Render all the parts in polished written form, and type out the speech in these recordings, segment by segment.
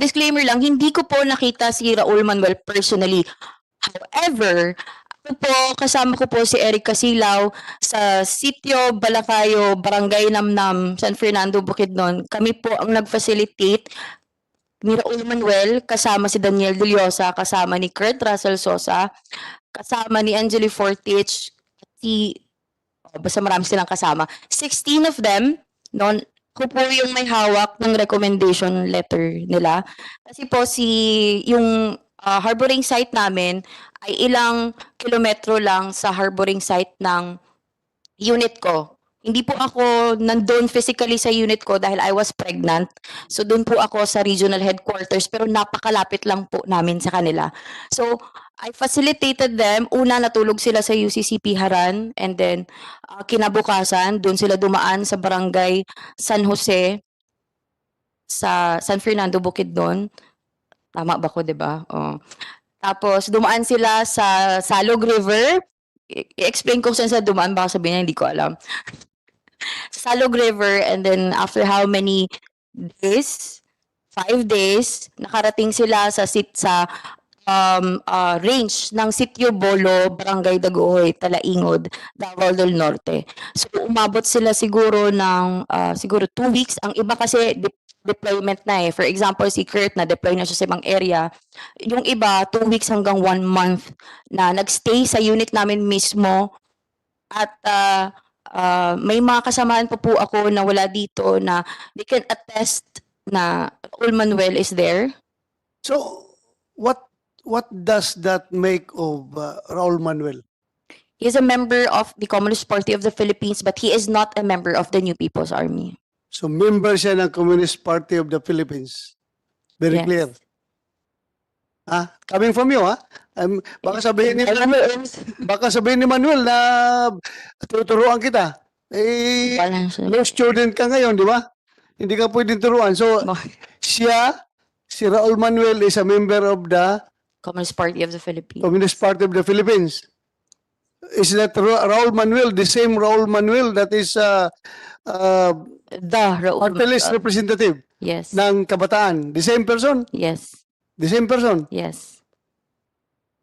disclaimer lang, hindi ko po nakita si Raul Manuel personally. However, ako po, kasama ko po si Eric Casilaw sa Sitio Balacayo, Barangay Namnam, San Fernando, Bukidnon. Kami po ang nag-facilitate ni Raul Manuel, kasama si Daniel Deliosa, kasama ni Kurt Russell Sosa, kasama ni Angeli Fortich, basta marami silang kasama. 16 of them, noon, ako po yung may hawak ng recommendation letter nila. Kasi po yung harboring site namin ay ilang kilometro lang sa harboring site ng unit ko. Hindi po ako nandun physically sa unit ko dahil I was pregnant. So doon po ako sa regional headquarters pero napakalapit lang po namin sa kanila. So I facilitated them. Una, natulog sila sa UCCP Haran, and then kinabukasan, doon sila dumaan sa barangay San Jose sa San Fernando, Bukidnon. Tama ba ko, di ba? Oh. Tapos dumaan sila sa Salog River. I-explain ko saan sa dumaan, baka sabihin niya hindi ko alam. Sa Salog River, and then after how many days? 5 days, nakarating sila sa range ng Sitio Bolo, Barangay Daguhoy, Talaingod, Davao del Norte. So umabot sila siguro ng siguro 2 weeks. Ang iba kasi deployment na eh. For example, si Kurt na deploy na siya sa ibang area. Yung iba 2 weeks hanggang 1 month na nagstay sa unit namin mismo. At may mga kasamaan po ako na wala dito na they can attest na Raul Manuel is there. So, what does that make of Raul Manuel? He is a member of the Communist Party of the Philippines, but he is not a member of the New People's Army. So, member siya ng Communist Party of the Philippines. Very Yes. clear. Coming from you, baka sabihin ni Manuel na tuturuan kita. No student ka ngayon, di ba? Hindi ka pwedeng turuan. So, si Raul Manuel is a member of the Communist Party of the Philippines. Communist Party of the Philippines. Is that Raul Manuel, the same Raul Manuel that is The Raul party list representative Yes. ng Kabataan? The same person? Yes. The same person? Yes.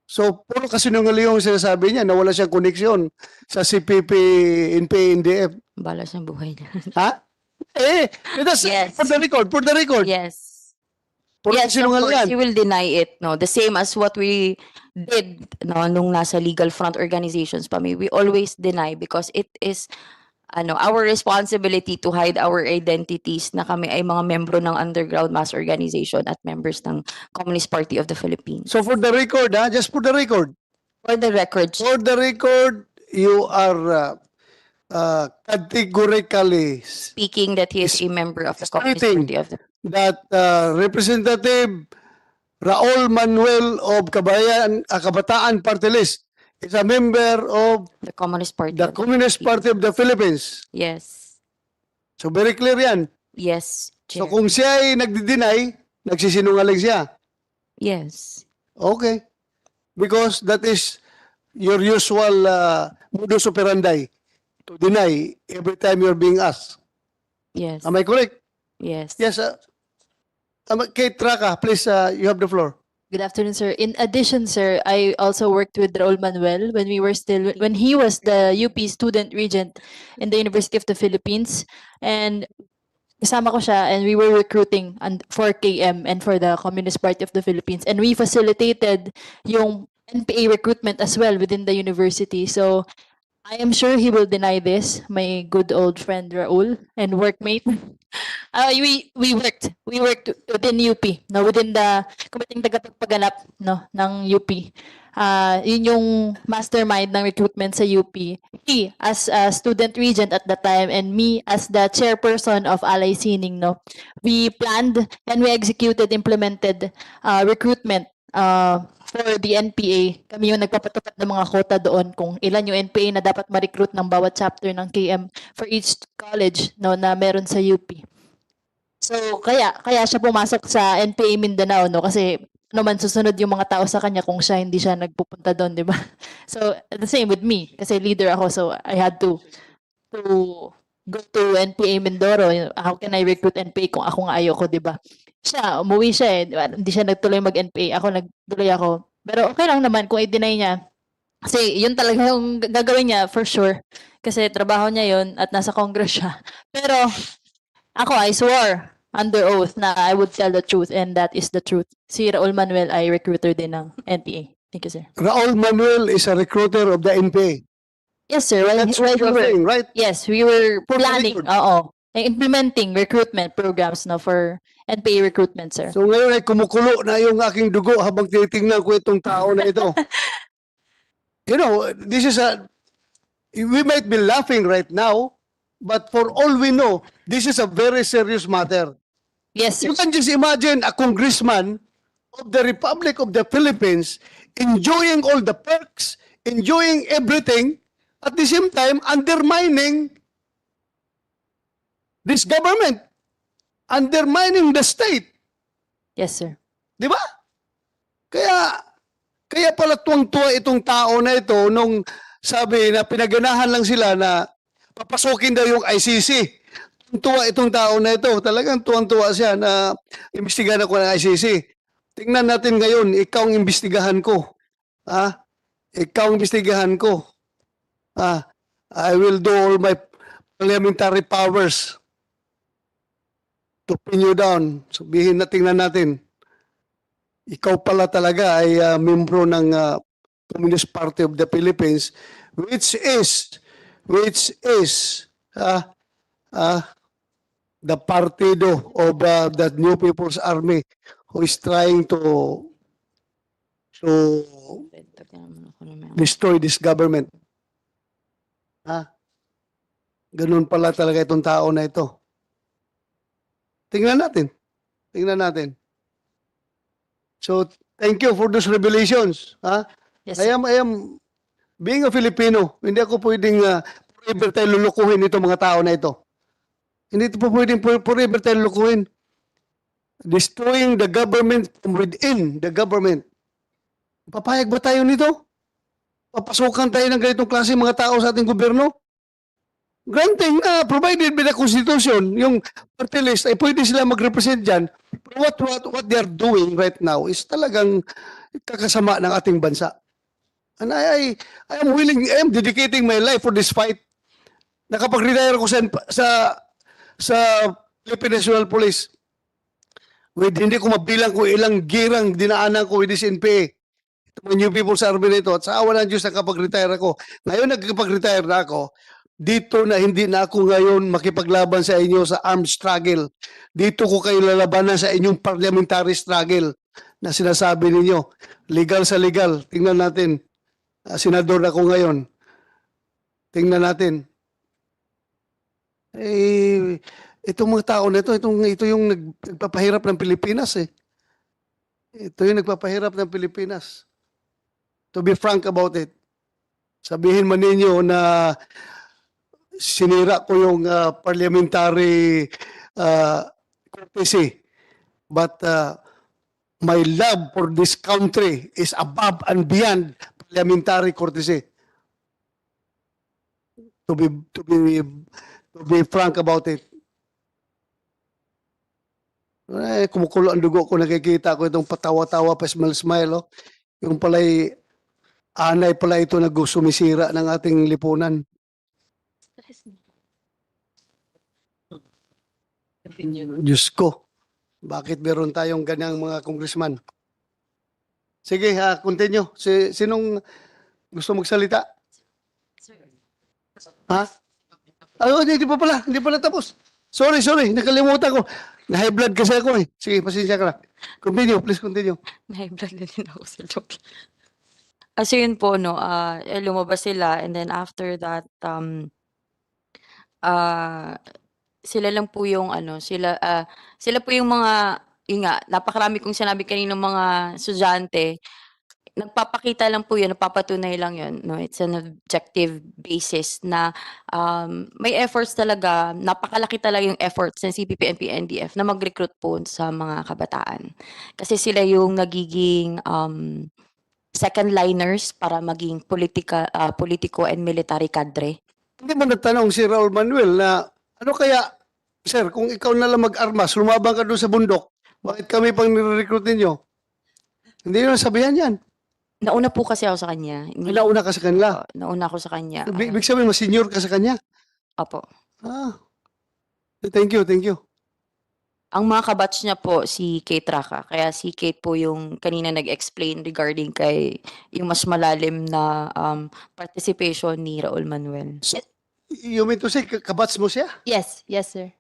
So, puro kasinungaling yung sinasabi niya na wala siyang koneksyon sa CPP, NPA, NDF. Bala siyang buhay niya. Ha? That's Yes. for the record. Yes. Puro Yes, of kasinungaling course, yan. he will deny it. No, the same as what we did no nung nasa legal front organizations pa. We always deny because it is our responsibility to hide our identities na kami ay mga membro ng underground mass organization at members ng Communist Party of the Philippines. So, for the record, just for the record. For the record, For the record, you are categorically speaking that he is a member of the Communist Stating Party of the that Representative Raul Manuel of Kabataan Party List is a member of Communist Party. the of the Communist Philippines. Party of the Philippines. Yes. So very clear yan. Yes, So Chair. kung siya ay nagdi-deny, nagsisinungaling siya. Yes. Okay. Because that is your usual modus operandi to deny every time you're being asked. Yes. Am I correct? Yes. Yes. Kate Raka, please, you have the floor. Good afternoon, sir. In addition, sir, I also worked with Raul Manuel when he was the UP student regent in the University of the Philippines, and kasama ko siya, and we were recruiting for KM and for the Communist Party of the Philippines, and we facilitated yung NPA recruitment as well within the university. So I am sure he will deny this, my good old friend Raul and workmate. We worked within UP, no, within the Committeeng Tagapagpaganap, no, ng UP. Yun yung mastermind ng recruitment sa UP. He as a student regent at the time, and me as the chairperson of Alay Sining, no, we planned and we implemented recruitment for the NPA. Kami yung nagpapatupad ng mga quota doon kung ilan yung NPA na dapat ma-recruit ng bawat chapter ng KM for each college, no, na meron sa UP. So kaya siya pumasok sa NPA Mindanao, no, kasi ano man susunod yung mga tao sa kanya kung hindi siya nagpupunta doon, di ba? So the same with me kasi leader ako, so I had to go to NPA Mindoro. How can I recruit NPA kung ako nga ayoko, di ba? Siya, umuwi siya eh. Hindi siya nagtuloy mag-NPA. Ako, nagtuloy ako. Pero okay lang naman kung i-deny niya. Kasi yun talaga yung gagawin niya for sure. Kasi trabaho niya yun at nasa Congress siya. Pero ako, I swore under oath na I would tell the truth and that is the truth. Si Raul Manuel ay recruiter din ng NPA. Thank you, sir. Raul Manuel is a recruiter of the NPA. Yes, sir. That's what you're saying, right? Yes, we were For the planning, record. implementing recruitment programs no for NPA recruitment, sir. So ngayon ay kumukulo na yung aking dugo habang tinitingnan ko itong tao na ito. You know, this is we might be laughing right now, but for all we know, this is a very serious matter. Yes, sir. You can just imagine a congressman of the Republic of the Philippines enjoying all the perks, enjoying everything, at the same time undermining this government, undermining the state. Yes, sir. Di ba? Kaya pala tuwang-tuwa itong tao na ito nung sabi na pinaganahan lang sila na papasukin daw yung ICC. Tuwa itong tao na ito. Talagang tuwang-tuwa siya na imbestigahan ako ng ICC. Tingnan natin ngayon, ikaw ang imbestigahan ko. Ikaw ang imbestigahan ko. I will do all my parliamentary powers to pin you down. Sabihin na, tingnan natin. Ikaw pala talaga ay membro ng Communist Party of the Philippines, which is the partido of the New People's Army who is trying to destroy this government. Ganun pala talaga itong tao na ito. Tingnan natin. So, thank you for those revelations. Yes, I sir. am being a Filipino, hindi ako pwedeng forever tayo lulukuhin itong mga tao na ito. Hindi ito po pwedeng forever tayo lulukuhin. Destroying the government from within the government. Papayag ba tayo nito? Papasukan tayo ng ganitong klase mga tao sa ating gobyerno? Granting, provided by the Constitution, yung party list ay pwede sila mag-represent dyan. What they are doing right now is talagang kakasama ng ating bansa. And I am dedicating my life for this fight. Nakapag-retire ako sa Philippine National Police. Hindi ko mabilang kung ilang girang dinaanan ko with this NPA. Ito mga New People's Army na ito. At sa awa ng Diyos, nakapag-retire ako. Ngayon, nagkapag-retire na ako. Dito na hindi na ako ngayon makipaglaban sa inyo sa armed struggle. Dito ko kayo lalabanan sa inyong parliamentary struggle na sinasabi ninyo. Legal sa legal. Tingnan natin. Senador ako ngayon. Tingnan natin. Itong mga tao na ito, ito yung nagpapahirap ng Pilipinas eh. Ito yung nagpapahirap ng Pilipinas. To be frank about it. Sabihin man ninyo na sinira ko yung parliamentary courtesy. But my love for this country is above and beyond parliamentary courtesy. To be frank about it. Kumukulo ang dugo ko, nakikita ko itong patawa-tawa, pa-smile-smile. Oh. Yung pala'y, anay pala ito nagsumisira ng ating lipunan. Diyos ko, bakit meron tayong ganyang mga congressman? Sige, continue. Sinong gusto magsalita? Ha? Hindi pala tapos. Sorry, nakalimutan ko. Na-high blood kasi ako eh. Sige, pasensya ka na. Continue, please continue. High blood na din ako sa joke. So yun po, no, lumabas sila and then after that, sila lang po yung sila po yung mga, yun nga, napakarami kong sinabi kanina mga estudyante, nagpapakita lang po yun, napapatunay lang yun, no, it's an objective basis na may efforts talaga, napakalaki talaga yung efforts ng CPP, NP, NDF na mag-recruit po sa mga kabataan. Kasi sila yung nagiging second liners para maging politiko and military cadre. Hindi mo natanong si Raul Manuel na Ano kaya, sir, kung ikaw na lang mag-armas, lumabang ka doon sa bundok, bakit kami pang nire-recruit ninyo? Hindi nyo sabihan yan. Nauna po kasi ako sa kanya. Nauna ka sa kanila. Nauna ako sa kanya. Ibig sabihin, mas senior ka sa kanya. Opo. Ah. Thank you, thank you. Ang mga kabatch niya po si Kate Raka. Kaya si Kate po yung kanina nag-explain regarding kay yung mas malalim na participation ni Raul Manuel. You mean to say, kabats mo siya? Yes, yes, sir.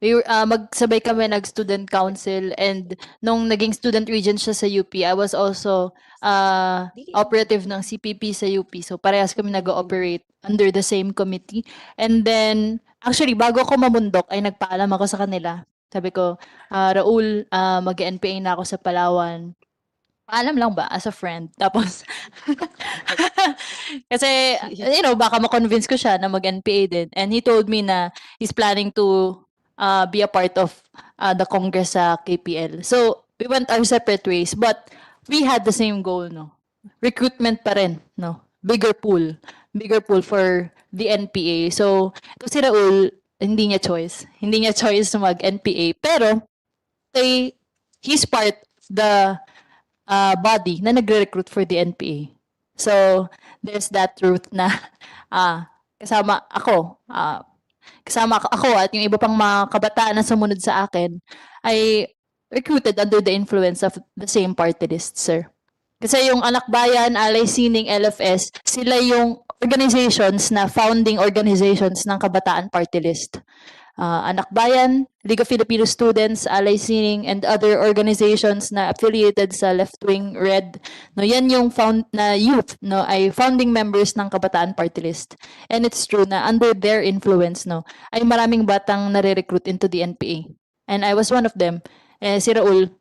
We were, magsabay kami nag-student council, and nung naging student regent siya sa UP, I was also operative ng CPP sa UP. So parehas kami nag-ooperate under the same committee. And then, actually, bago ako mamundok, ay nagpaalam ako sa kanila. Sabi ko, Raul, mag-NPA na ako sa Palawan. Paalam lang ba? As a friend. Tapos, kasi, baka ma-convince ko siya na mag-NPA din. And he told me na he's planning to be a part of the Congress sa KPL. So, we went our separate ways, but we had the same goal, no? Recruitment pa rin, no? Bigger pool for the NPA. So, ito si Raul, hindi niya choice. Hindi niya choice mag-NPA. Pero, he's part of the body na nagre-recruit for the NPA. So, there's that truth na kasama ako at yung iba pang mga kabataan na sumunod sa akin ay recruited under the influence of the same party list, sir. Kasi yung Anak Bayan, Alay Sining, LFS, sila yung organizations na founding organizations ng Kabataan Party List. Anak Bayan, League of Filipino Students, Alay Sining, and other organizations na affiliated sa left-wing Red. No, yan yung youth, no, ay founding members ng Kabataan Party List. And it's true na under their influence, no, ay maraming batang nare-recruit into the NPA. And I was one of them. Si Raul,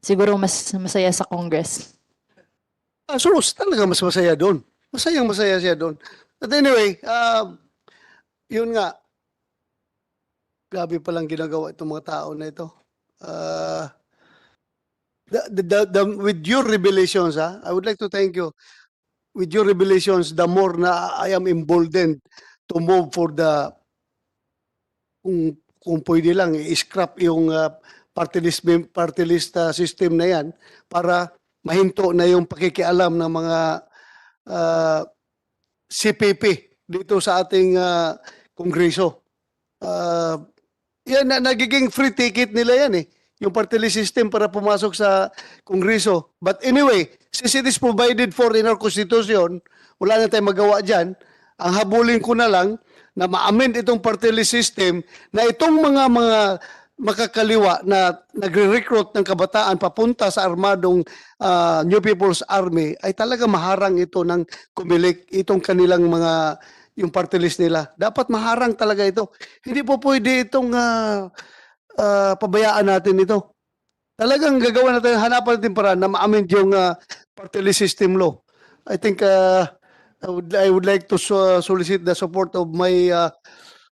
siguro mas masaya sa Congress. So, talaga mas masaya doon. Masaya siya doon. But anyway, yun nga, grabe palang ginagawa itong mga tao na ito. With your revelations, I would like to thank you. With your revelations, the more na I am emboldened to move for the, kung pwede lang, i-scrap yung party list system na yan para mahinto na yung pakikialam ng mga CPP dito sa ating kongreso. Yan, nagiging free ticket nila yan yung party list system para pumasok sa kongreso. But anyway, since it is provided for in our constitution, wala na tayong magawa dyan. Ang habulin ko na lang na ma-amend itong party list system na itong mga makakaliwa na nagre-recruit ng kabataan papunta sa armadong New People's Army ay talaga maharang ito ng kumilik itong kanilang mga yung party list nila. Dapat maharang talaga ito. Hindi po pwede itong pabayaan natin ito. Talagang gagawa natin, hanapan natin para na ma-amend yung party list system law. I think I would like to solicit the support of my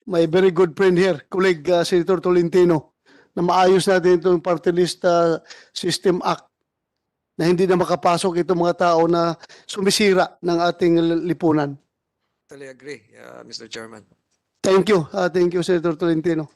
very good friend here, colleague Senator Tolentino, na maayos natin itong party list system act na hindi na makapasok itong mga tao na sumisira ng ating lipunan. Totally agree, Mr. Chairman. Thank you, Senator Tolentino.